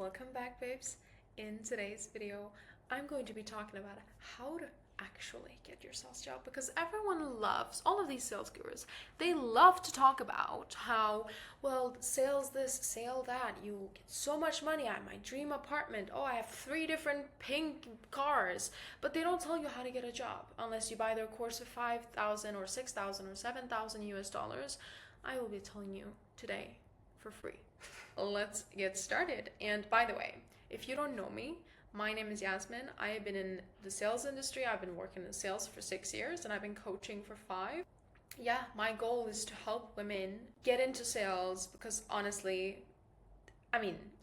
Welcome back, babes. In today's video, I'm going to be talking about how to actually get your sales job, because everyone loves, all of these sales gurus, they love to talk about how, well, sales this, sale that, you get so much money at my dream apartment, oh, I have 3 different pink cars, but they don't tell you how to get a job unless you buy their course for 5,000 or 6,000 or 7,000 US dollars. I will be telling you today for free. Let's get started. And by the way, if you don't know me, my name is Yasmin. I have been in the sales industry. I've been working in sales for 6 years and I've been coaching for 5. Yeah, my goal is to help women get into sales because honestly,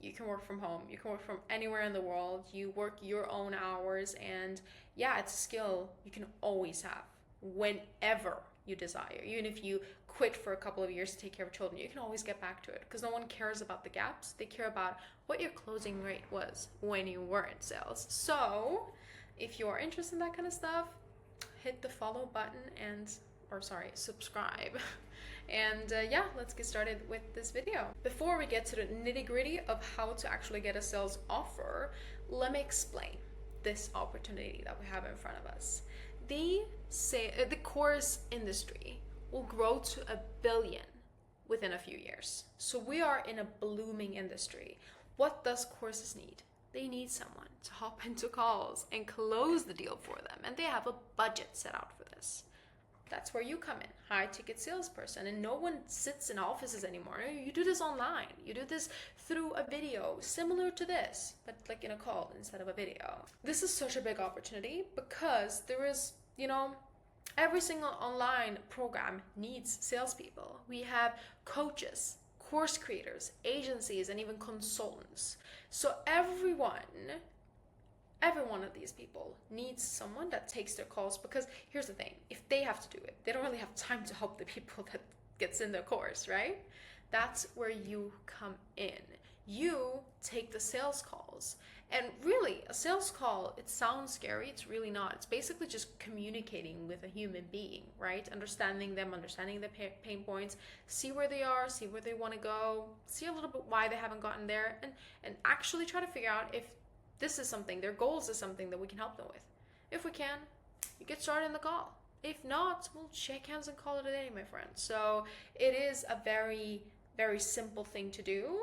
you can work from home. You can work from anywhere in the world. You work your own hours, and yeah, it's a skill you can always have whenever you desire. Even if you quit for a couple of years to take care of children, you can always get back to it because no one cares about the gaps. They care about what your closing rate was when you were in sales. So if you are interested in that kind of stuff, hit the follow button subscribe. And yeah, let's get started with this video. Before we get to the nitty-gritty of how to actually get a sales offer, let me explain this opportunity that we have in front of us. The course industry will grow to $1 billion within a few years. So we are in a blooming industry. What does courses need? They need someone to hop into calls and close the deal for them, and they have a budget set out for this. That's where you come in, high ticket salesperson, and no one sits in offices anymore. You do this online. You do this through a video similar to this, but like in a call instead of a video. This is such a big opportunity because there is, every single online program needs salespeople. We have coaches, course creators, agencies, and even consultants. So every one of these people needs someone that takes their calls, because here's the thing, if they have to do it, they don't really have time to help the people that gets in their course, right? That's where you come in. You take the sales calls. And really, a sales call, it sounds scary. It's really not. It's basically just communicating with a human being, right? Understanding them, understanding their pain points, see where they are, see where they want to go, see a little bit why they haven't gotten there, and actually try to figure out if this is something, their goals is something that we can help them with. If we can, you get started in the call. If not, we'll shake hands and call it a day, my friend. So it is a very, very simple thing to do.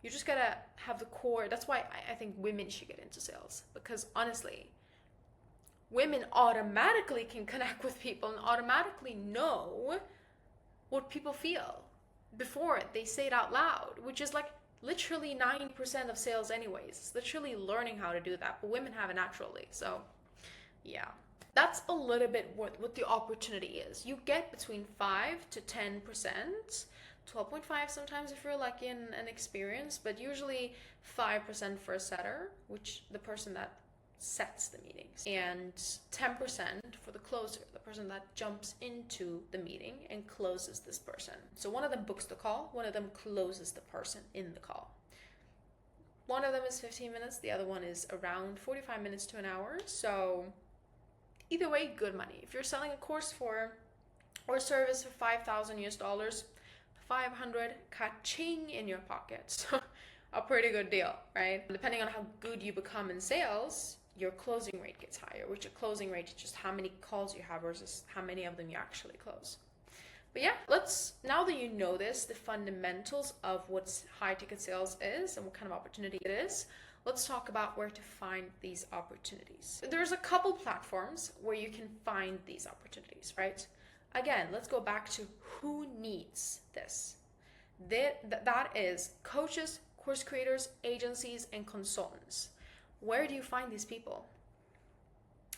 You just gotta have the core. That's why I think women should get into sales, because honestly, women automatically can connect with people and automatically know what people feel before they say it out loud, which is like literally 90% of sales anyways. It's literally learning how to do that, but women have it naturally. So yeah, that's a little bit what the opportunity is. You get between 5 to 10%, 12.5 sometimes if you're lucky and experienced, but usually 5% for a setter, which the person that sets the meetings, and 10% for the closer, the person that jumps into the meeting and closes this person. So one of them books the call, one of them closes the person in the call. One of them is 15 minutes, the other one is around 45 minutes to an hour. So either way, good money. If you're selling a course for or a service for 5,000 US dollars, 500 ka-ching in your pocket. So a pretty good deal, right? Depending on how good you become in sales, your closing rate gets higher, which a closing rate is just how many calls you have versus how many of them you actually close. But yeah, now that you know this, the fundamentals of what high ticket sales is and what kind of opportunity it is, let's talk about where to find these opportunities. There's a couple platforms where you can find these opportunities, right? Again, let's go back to who needs this. That is coaches, course creators, agencies, and consultants. Where do you find these people?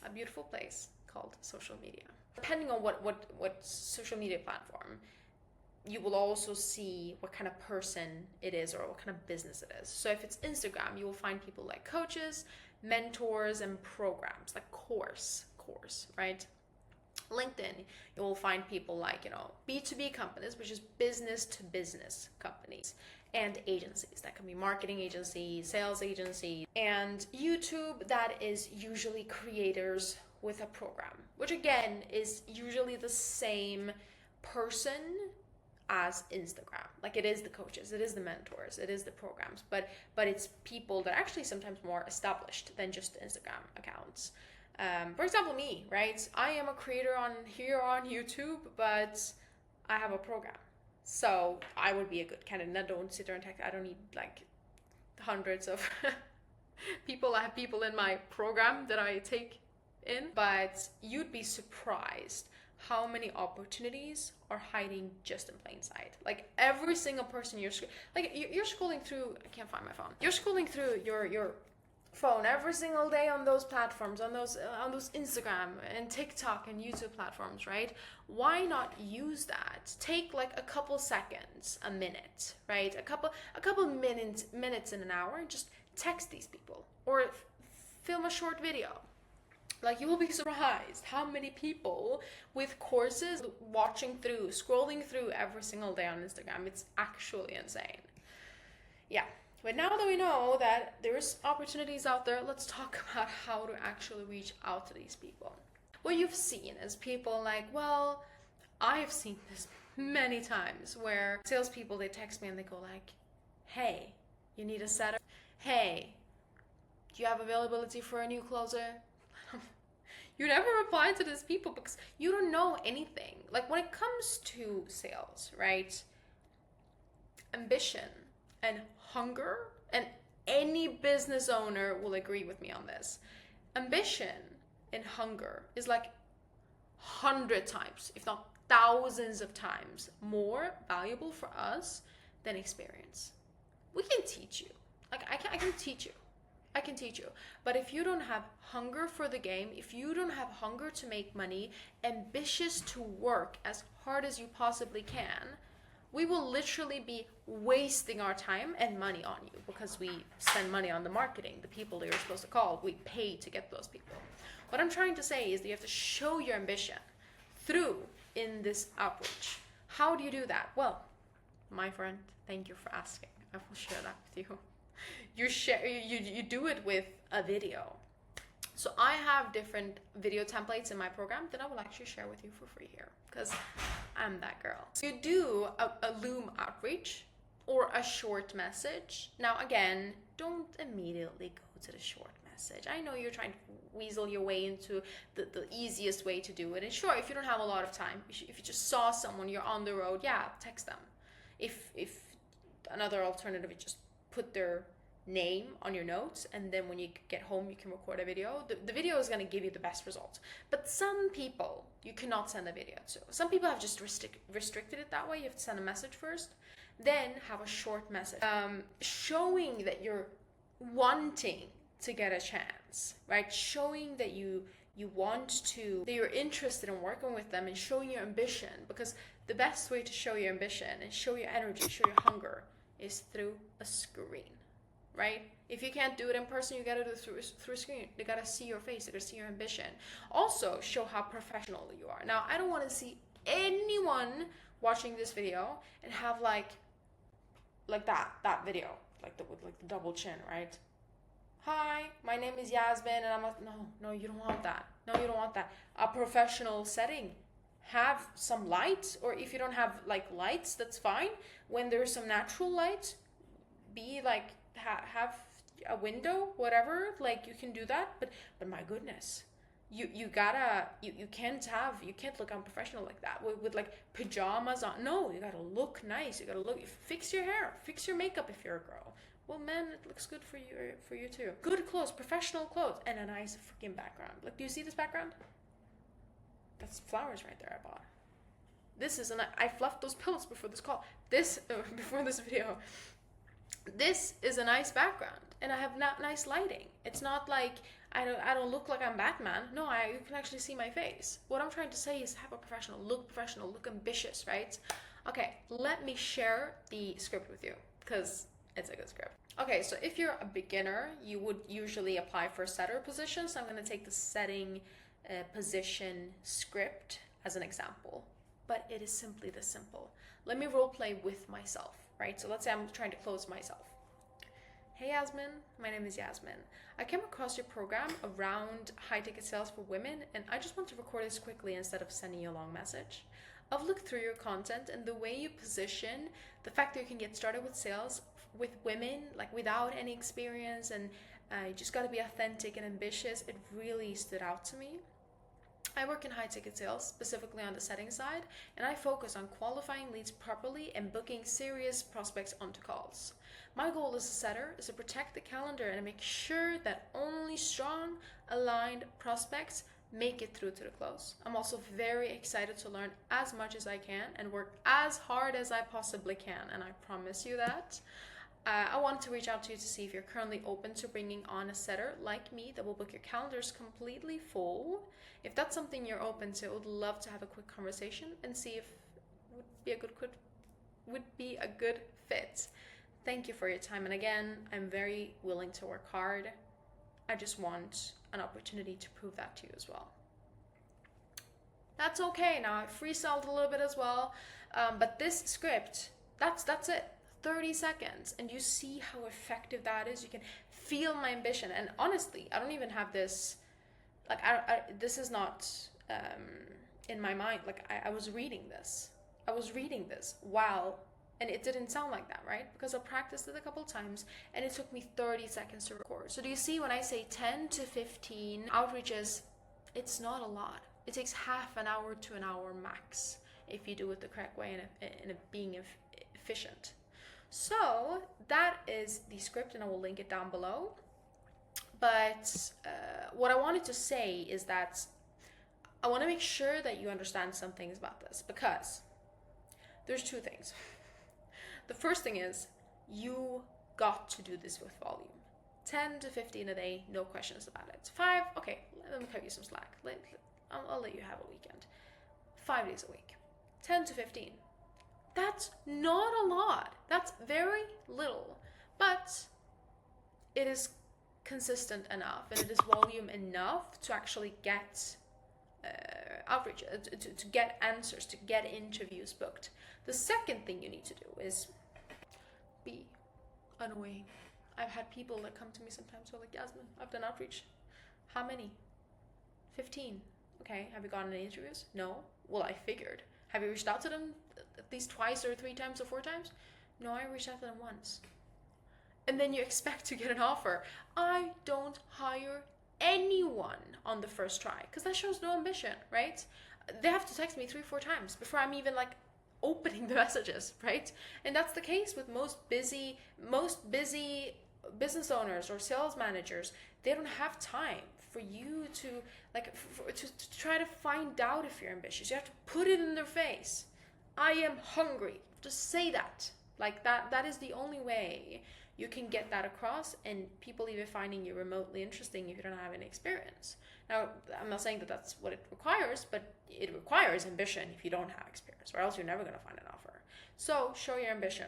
A beautiful place called social media. Depending on what social media platform, you will also see what kind of person it is or what kind of business it is. So if it's Instagram, you will find people like coaches, mentors, and programs like course, right? LinkedIn, you will find people like, B2B companies, which is business to business companies, and agencies. That can be marketing agencies, sales agencies, and YouTube, that is usually creators with a program, which again is usually the same person as Instagram. Like, it is the coaches, it is the mentors, it is the programs, but it's people that are actually sometimes more established than just Instagram accounts. For example, me, right? I am a creator on YouTube, but I have a program. So I would be a good candidate. I don't sit there and text. I don't need like hundreds of people. I have people in my program that I take in, but you'd be surprised how many opportunities are hiding just in plain sight. Like, every single person you're scrolling through. I can't find my phone. You're scrolling through your phone every single day on those platforms, on those Instagram and TikTok and YouTube platforms, right? Why not use that? Take like a couple seconds, a minute, right? A couple minutes in an hour, and just text these people or film a short video. Like, you will be surprised how many people with courses scrolling through every single day on Instagram. It's actually insane. Yeah. But now that we know that there's opportunities out there, let's talk about how to actually reach out to these people. What you've seen is people like, well, I've seen this many times where salespeople, they text me and they go like, hey, you need a setter? Hey, do you have availability for a new closer? You never reply to these people because you don't know anything. Like, when it comes to sales, right? Ambition and hunger, and any business owner will agree with me on this. Ambition and hunger is like 100 times, if not thousands of times, more valuable for us than experience. We can teach you. Like, I can teach you. I can teach you. But if you don't have hunger for the game, if you don't have hunger to make money, ambitious to work as hard as you possibly can, we will literally be wasting our time and money on you, because we spend money on the marketing, the people that you're supposed to call. We pay to get those people. What I'm trying to say is that you have to show your ambition through in this outreach. How do you do that? Well, my friend, thank you for asking. I will share that with you. You do it with a video. So I have different video templates in my program that I will actually share with you for free here, because I'm that girl. So you do a Loom outreach or a short message. Now, again, don't immediately go to the short message. I know you're trying to weasel your way into the easiest way to do it. And sure, if you don't have a lot of time, if you just saw someone, you're on the road, yeah, text them. If another alternative is just put their name on your notes, and then when you get home you can record a video. The video is going to give you the best results, but some people you cannot send a video to. Some people have just restricted it that way. You have to send a message first, then have a short message, showing that you're wanting to get a chance, right? Showing that that you're interested in working with them, and showing your ambition, because the best way to show your ambition and show your energy, show your hunger, is through a screen. Right? If you can't do it in person, you gotta do it through a screen. They gotta see your face, they gotta see your ambition. Also, show how professional you are. Now, I don't want to see anyone watching this video and have like that video, with the double chin, right? Hi, my name is Yasmin, and I'm like, no, you don't want that. No, you don't want that. A professional setting. Have some light, or if you don't have like lights, that's fine. When there's some natural light, be like, have a window, whatever, like you can do that, but my goodness, you can't look unprofessional like that with like pajamas on. No, you gotta look nice. You gotta fix your hair, fix your makeup if you're a girl. Well, man, it looks good for you too. Good clothes, professional clothes, and a nice freaking background. Like, do you see this background? That's flowers right there I bought. I fluffed those pillows before this call. Before this video. This is a nice background, and I have nice lighting. It's not like I don't look like I'm Batman. No, you can actually see my face. What I'm trying to say is have a professional, look ambitious, right? Okay, let me share the script with you, because it's a good script. Okay, so if you're a beginner, you would usually apply for a setter position. So I'm going to take the setting position script as an example, but it is simply this simple. Let me role play with myself. Right? So let's say I'm trying to close myself. Hey Yasmin, my name is Yasmin. I came across your program around high ticket sales for women, and I just want to record this quickly instead of sending you a long message. I've looked through your content and the way you position, the fact that you can get started with sales with women, like without any experience, and you just got to be authentic and ambitious, it really stood out to me. I work in high ticket sales, specifically on the setting side, and I focus on qualifying leads properly and booking serious prospects onto calls. My goal as a setter is to protect the calendar and make sure that only strong, aligned prospects make it through to the close. I'm also very excited to learn as much as I can and work as hard as I possibly can, and I promise you that. I wanted to reach out to you to see if you're currently open to bringing on a setter like me that will book your calendars completely full. If that's something you're open to, I would love to have a quick conversation and see if it would be a good fit. Thank you for your time, and again, I'm very willing to work hard. I just want an opportunity to prove that to you as well. That's okay. Now I freestyled a little bit as well, but this script, that's it. 30 seconds, and you see how effective that is. You can feel my ambition, and honestly, I don't even have this, like, this is not in my mind. Like, I was reading this while, and it didn't sound like that, right? Because I practiced it a couple times, and it took me 30 seconds to record. So do you see, when I say 10 to 15 outreaches, it's not a lot. It takes half an hour to an hour max if you do it the correct way and being efficient. So that is the script, and I will link it down below. But what I wanted to say is that I want to make sure that you understand some things about this, because there's two things. The first thing is, you got to do this with volume. 10 to 15 a day, no questions about it. 5, okay, let me cut you some slack. I'll let you have a weekend. 5 days a week. 10 to 15. That's not a lot. That's very little. But it is consistent enough, and it is volume enough to actually get outreach, to get answers, to get interviews booked. The second thing you need to do is be annoying. I've had people that come to me sometimes who are like, Yasmin, I've done outreach. How many? 15. Okay, have you gotten any interviews? No. Well, I figured. Have you reached out to them at least twice or 3 times or 4 times? No, I reached out to them once. And then you expect to get an offer. I don't hire anyone on the first try, because that shows no ambition, right? They have to text me 3-4 times before I'm even like opening the messages, right? And that's the case with most busy business owners or sales managers. They don't have time for you to like to try to find out if you're ambitious. You have to put it in their face. I am hungry. Just say that. Like that is the only way you can get that across, and people even finding you remotely interesting if you don't have any experience. Now, I'm not saying that that's what it requires, but it requires ambition if you don't have experience, or else you're never going to find an offer. So show your ambition.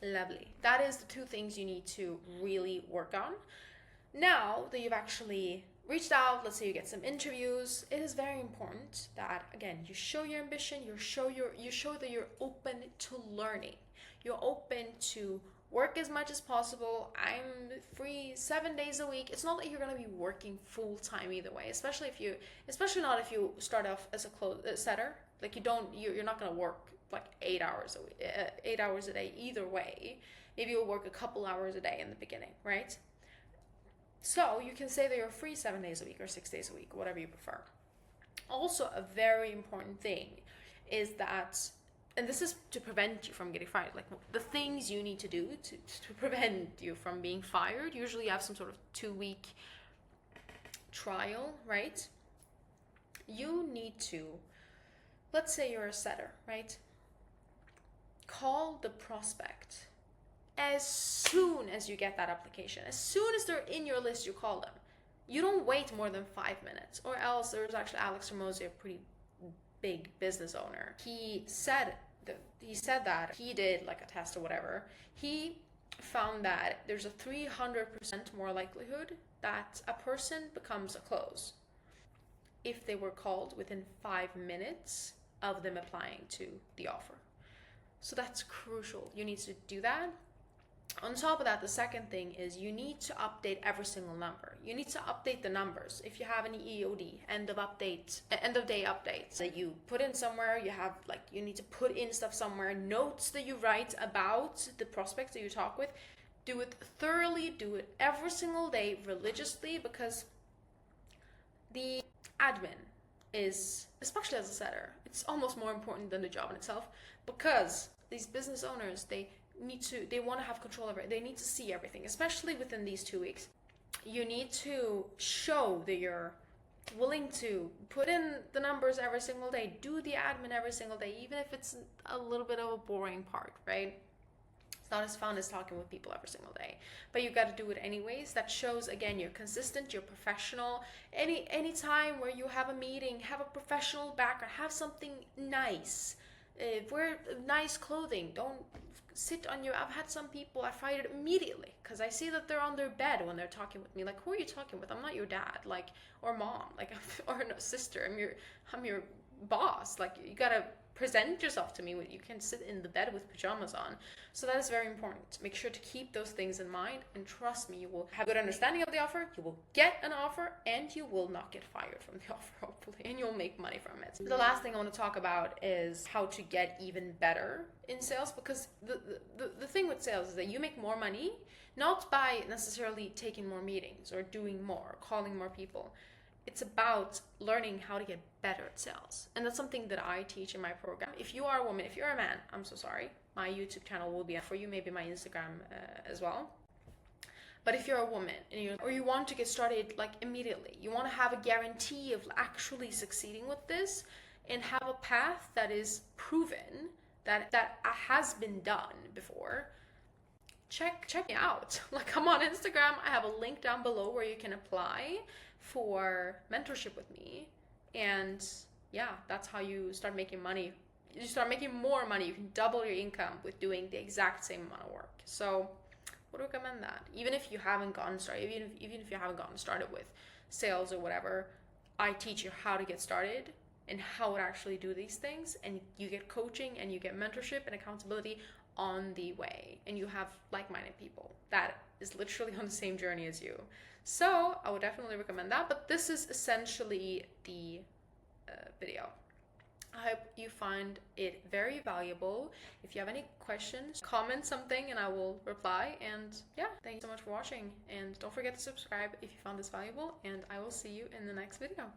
Lovely. That is the 2 things you need to really work on. Now that you've actually reached out, let's say you get some interviews, it is very important that, again, you show your ambition, you show that you're open to learning. You're open to work as much as possible. I'm free 7 days a week. It's not that you're going to be working full time either way, especially not if you start off as a setter. Like you're not going to work like 8 hours a week, 8 hours a day either way. Maybe you'll work a couple hours a day in the beginning, right? So you can say that you're free 7 days a week or 6 days a week, whatever you prefer. Also, a very important thing is that, and this is to prevent you from getting fired, like the things you need to do to prevent you from being fired. Usually you have some sort of 2-week trial, right? You need to, let's say you're a setter, right? Call the prospect as soon as you get that application. As soon as they're in your list, you call them. You don't wait more than 5 minutes, or else. There's actually Alex Ramosi, a pretty big business owner. He said that he did like a test or whatever. He found that there's a 300% more likelihood that a person becomes a close if they were called within 5 minutes of them applying to the offer. So that's crucial. You need to do that. On top of that, the second thing is you need to update every single number. You need to update the numbers. If you have any EOD, end of day updates that you put in somewhere, you have like, you need to put in stuff somewhere, notes that you write about the prospects that you talk with. Do it thoroughly, do it every single day religiously, because the admin is, especially as a setter, it's almost more important than the job in itself, because these business owners, they want to have control over it. They need to see everything, especially within these 2 weeks. You need to show that you're willing to put in the numbers every single day, do the admin every single day, even if it's a little bit of a boring part, right? It's not as fun as talking with people every single day, but you got to do it anyways. That shows, again, you're consistent, you're professional. Any time where you have a meeting, have a professional background, have something nice. Wear nice clothing. Don't sit on your... I've had some people, I fired it immediately because I see that they're on their bed when they're talking with me. Like, who are you talking with? I'm not your dad, like, or mom, like, or no, sister. I'm your boss. Like, you gotta present yourself to me. You can sit in the bed with pajamas on. So that is very important. Make sure to keep those things in mind, and trust me, you will have a good understanding of the offer, you will get an offer, and you will not get fired from the offer, hopefully, and you'll make money from it. The last thing I want to talk about is how to get even better in sales, because the thing with sales is that you make more money not by necessarily taking more meetings or doing more, calling more people. It's about learning how to get better at sales. And that's something that I teach in my program. If you are a woman, if you're a man, I'm so sorry, my YouTube channel will be up for you, maybe my Instagram as well. But if you're a woman and you want to get started like immediately, you want to have a guarantee of actually succeeding with this and have a path that is proven, that has been done before, check me out. Like, I'm on Instagram. I have a link down below where you can apply for mentorship with me. And yeah, that's how you start making money. You start making more money. You can double your income with doing the exact same amount of work. So I would recommend that. Even if you haven't gotten started, even if you haven't gotten started with sales or whatever, I teach you how to get started and how to actually do these things. And you get coaching and you get mentorship and accountability on the way. And you have like-minded people that is literally on the same journey as you. So I would definitely recommend that. But this is essentially the video. I hope you find it very valuable. If you have any questions, comment something and I will reply. And yeah, thank you so much for watching. And don't forget to subscribe if you found this valuable. And I will see you in the next video.